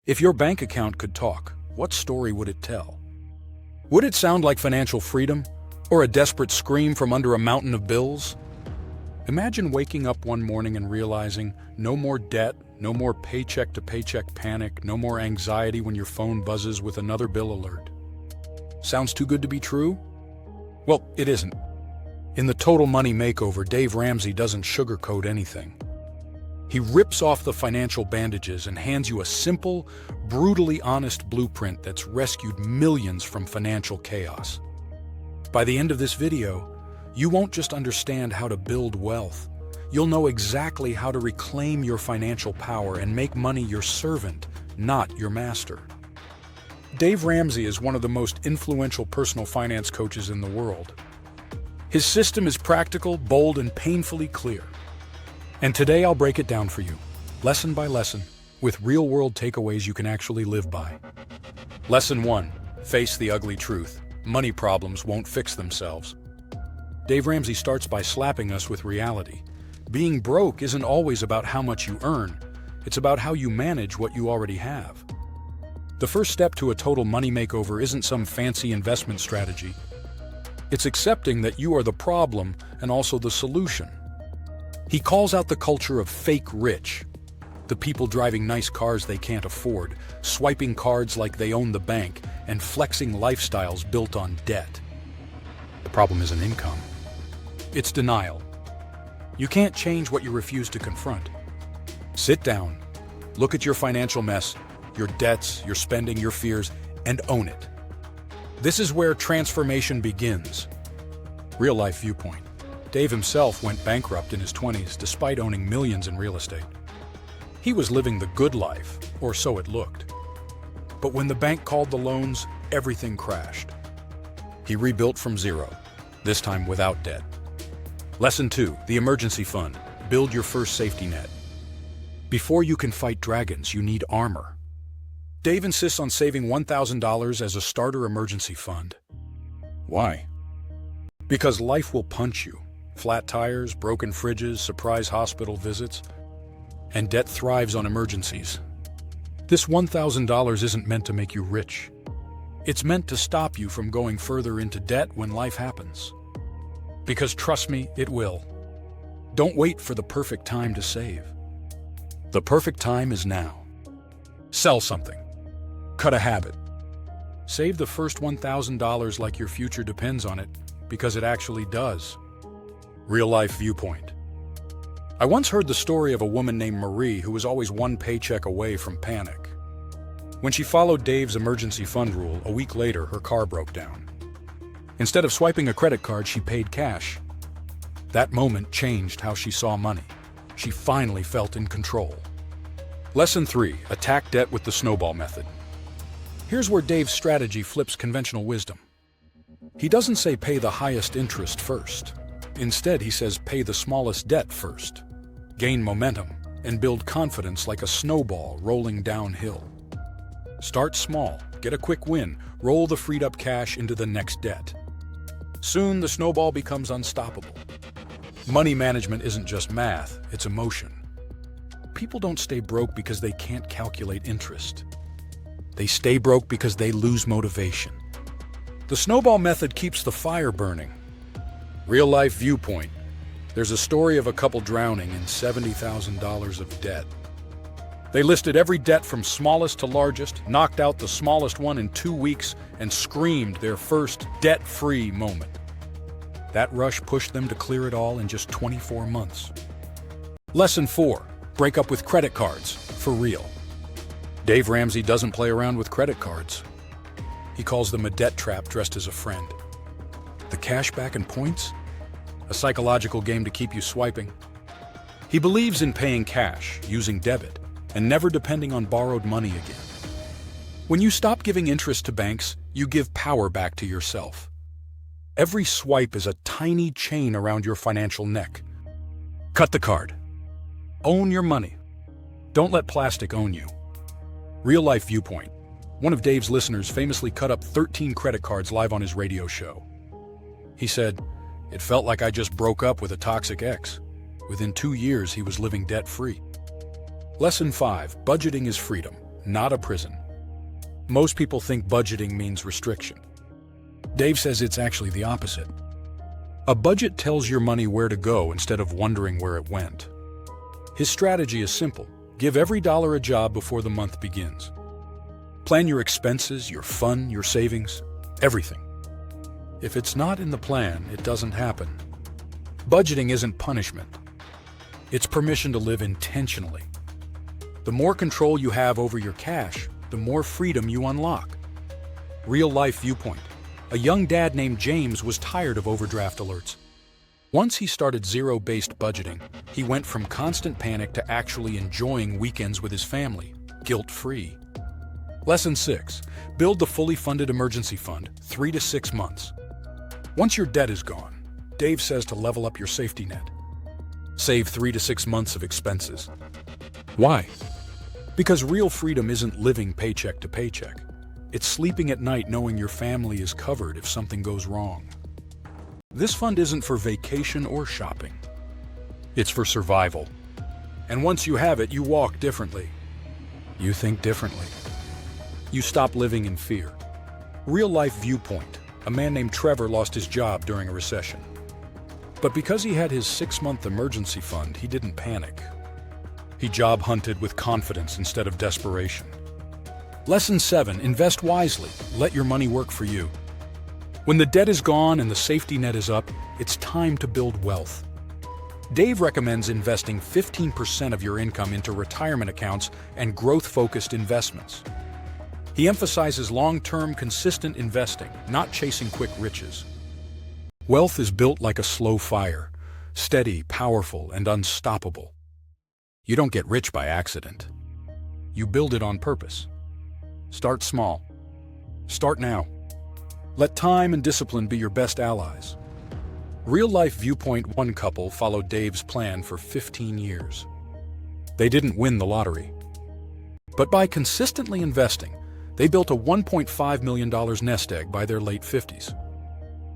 If your bank account could talk, what story would it tell? Would it sound like financial freedom, or a desperate scream from under a mountain of bills? Imagine waking up one morning and realizing no more debt, no more paycheck-to-paycheck panic, no more anxiety when your phone buzzes with another bill alert. Sounds too good to be true? Well, it isn't. In the Total Money Makeover, Dave Ramsey doesn't sugarcoat anything. He rips off the financial bandages and hands you a simple, brutally honest blueprint that's rescued millions from financial chaos. By the end of this video, you won't just understand how to build wealth. You'll know exactly how to reclaim your financial power and make money your servant, not your master. Dave Ramsey is one of the most influential personal finance coaches in the world. His system is practical, bold, and painfully clear. And today I'll break it down for you, lesson by lesson, with real-world takeaways you can actually live by. Lesson 1. Face the ugly truth. Money problems won't fix themselves. Dave Ramsey starts by slapping us with reality. Being broke isn't always about how much you earn. It's about how you manage what you already have. The first step to a total money makeover isn't some fancy investment strategy. It's accepting that you are the problem and also the solution. He calls out the culture of fake rich, the people driving nice cars they can't afford, swiping cards like they own the bank, and flexing lifestyles built on debt. The problem isn't income. It's denial. You can't change what you refuse to confront. Sit down, look at your financial mess, your debts, your spending, your fears, and own it. This is where transformation begins. Real-life viewpoint. Dave himself went bankrupt in his 20s despite owning millions in real estate. He was living the good life, or so it looked. But when the bank called the loans, everything crashed. He rebuilt from zero, this time without debt. Lesson 2, the emergency fund. Build your first safety net. Before you can fight dragons, you need armor. Dave insists on saving $1,000 as a starter emergency fund. Why? Because life will punch you. Flat tires, broken fridges, surprise hospital visits. And debt thrives on emergencies. This $1,000 isn't meant to make you rich. It's meant to stop you from going further into debt when life happens. Because trust me, it will. Don't wait for the perfect time to save. The perfect time is now. Sell something. Cut a habit. Save the first $1,000 like your future depends on it, because it actually does. Real-life viewpoint. I once heard the story of a woman named Marie who was always one paycheck away from panic. When she followed Dave's emergency fund rule, a week later, her car broke down. Instead of swiping a credit card, she paid cash. That moment changed how she saw money. She finally felt in control. Lesson 3. Attack debt with the snowball method. Here's where Dave's strategy flips conventional wisdom. He doesn't say pay the highest interest first. Instead, he says pay the smallest debt first. Gain momentum and build confidence like a snowball rolling downhill. Start small, get a quick win, roll the freed up cash into the next debt. Soon, the snowball becomes unstoppable. Money management isn't just math, it's emotion. People don't stay broke because they can't calculate interest. They stay broke because they lose motivation. The snowball method keeps the fire burning. Real-life viewpoint. There's a story of a couple drowning in $70,000 of debt. They listed every debt from smallest to largest, knocked out the smallest one in 2 weeks, and screamed their first debt-free moment. That rush pushed them to clear it all in just 24 months. Lesson 4. Break up with credit cards, for real. Dave Ramsey doesn't play around with credit cards. He calls them a debt trap dressed as a friend. The cashback and points? A psychological game to keep you swiping. He believes in paying cash, using debit, and never depending on borrowed money again. When you stop giving interest to banks, you give power back to yourself. Every swipe is a tiny chain around your financial neck. Cut the card. Own your money. Don't let plastic own you. Real-life viewpoint. One of Dave's listeners famously cut up 13 credit cards live on his radio show. He said, "It felt like I just broke up with a toxic ex. Within 2 years, he was living debt-free." Lesson 5. Budgeting is freedom. not a prison. Most people think budgeting means restriction. Dave says it's actually the opposite. A budget tells your money where to go instead of wondering where it went. His strategy is simple. Give every dollar a job before the month begins. Plan your expenses, your fun, your savings, everything. If it's not in the plan, it doesn't happen. Budgeting isn't punishment. It's permission to live intentionally. The more control you have over your cash, the more freedom you unlock. Real-life viewpoint. A young dad named James was tired of overdraft alerts. Once he started zero-based budgeting, he went from constant panic to actually enjoying weekends with his family, guilt-free. Lesson 6. Build the fully funded emergency fund, 3 to 6 months. Once your debt is gone, Dave says to level up your safety net. Save 3 to 6 months of expenses. Why? Because real freedom isn't living paycheck to paycheck. It's sleeping at night knowing your family is covered if something goes wrong. This fund isn't for vacation or shopping. It's for survival. And once you have it, you walk differently. You think differently. You stop living in fear. Real-life viewpoint. A man named Trevor lost his job during a recession. But because he had his 6-month emergency fund, he didn't panic. He job hunted with confidence instead of desperation. Lesson 7. Invest wisely. Let your money work for you. When the debt is gone and the safety net is up, it's time to build wealth. Dave recommends investing 15% of your income into retirement accounts and growth-focused investments. He emphasizes long-term, consistent investing, not chasing quick riches. Wealth is built like a slow fire, steady, powerful, and unstoppable. You don't get rich by accident. You build it on purpose. Start small. Start now. Let time and discipline be your best allies. Real-life viewpoint. One couple followed Dave's plan for 15 years. They didn't win the lottery. But by consistently investing, they built a $1.5 million nest egg by their late 50s.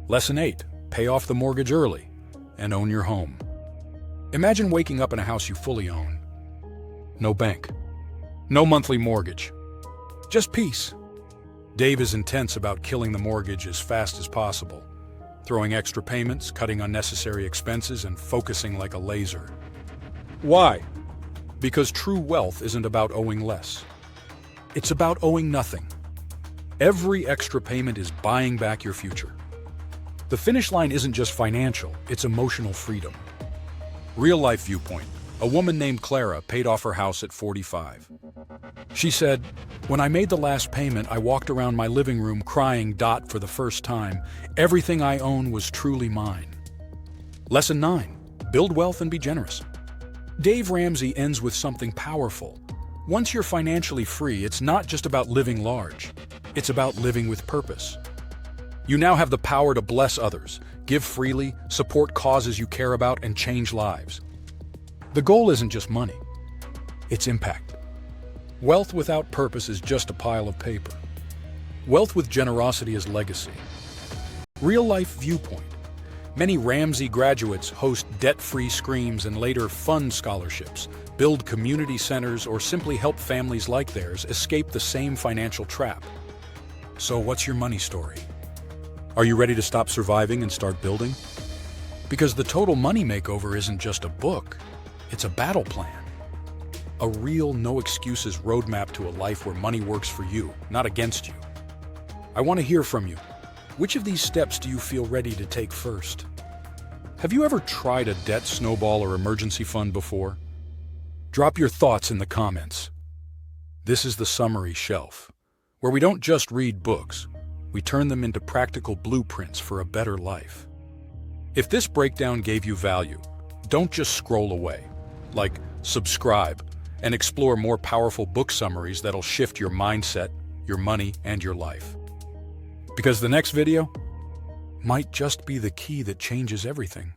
Lesson 8. Pay off the mortgage early and own your home. Imagine waking up in a house you fully own. No bank. No monthly mortgage. Just peace. Dave is intense about killing the mortgage as fast as possible, throwing extra payments, cutting unnecessary expenses, and focusing like a laser. Why? Because true wealth isn't about owing less. It's about owing nothing. Every extra payment is buying back your future. The finish line isn't just financial, it's emotional freedom. Real-life viewpoint. A woman named Clara paid off her house at 45. She said, "When I made the last payment, I walked around my living room crying for the first time. Everything I own was truly mine." Lesson 9. Build wealth and be generous. Dave Ramsey ends with something powerful. Once you're financially free, it's not just about living large. It's about living with purpose. You now have the power to bless others, give freely, support causes you care about, and change lives. The goal isn't just money. It's impact. Wealth without purpose is just a pile of paper. Wealth with generosity is legacy. Real-life viewpoint. Many Ramsey graduates host debt-free screams and later fund scholarships, build community centers, or simply help families like theirs escape the same financial trap. So what's your money story? Are you ready to stop surviving and start building? Because the Total Money Makeover isn't just a book, it's a battle plan. A real, no-excuses roadmap to a life where money works for you, not against you. I want to hear from you. Which of these steps do you feel ready to take first? Have you ever tried a debt snowball or emergency fund before? Drop your thoughts in the comments. This is the summary shelf, where we don't just read books, we turn them into practical blueprints for a better life. If this breakdown gave you value, don't just scroll away. Subscribe, and explore more powerful book summaries that'll shift your mindset, your money, and your life. Because the next video might just be the key that changes everything.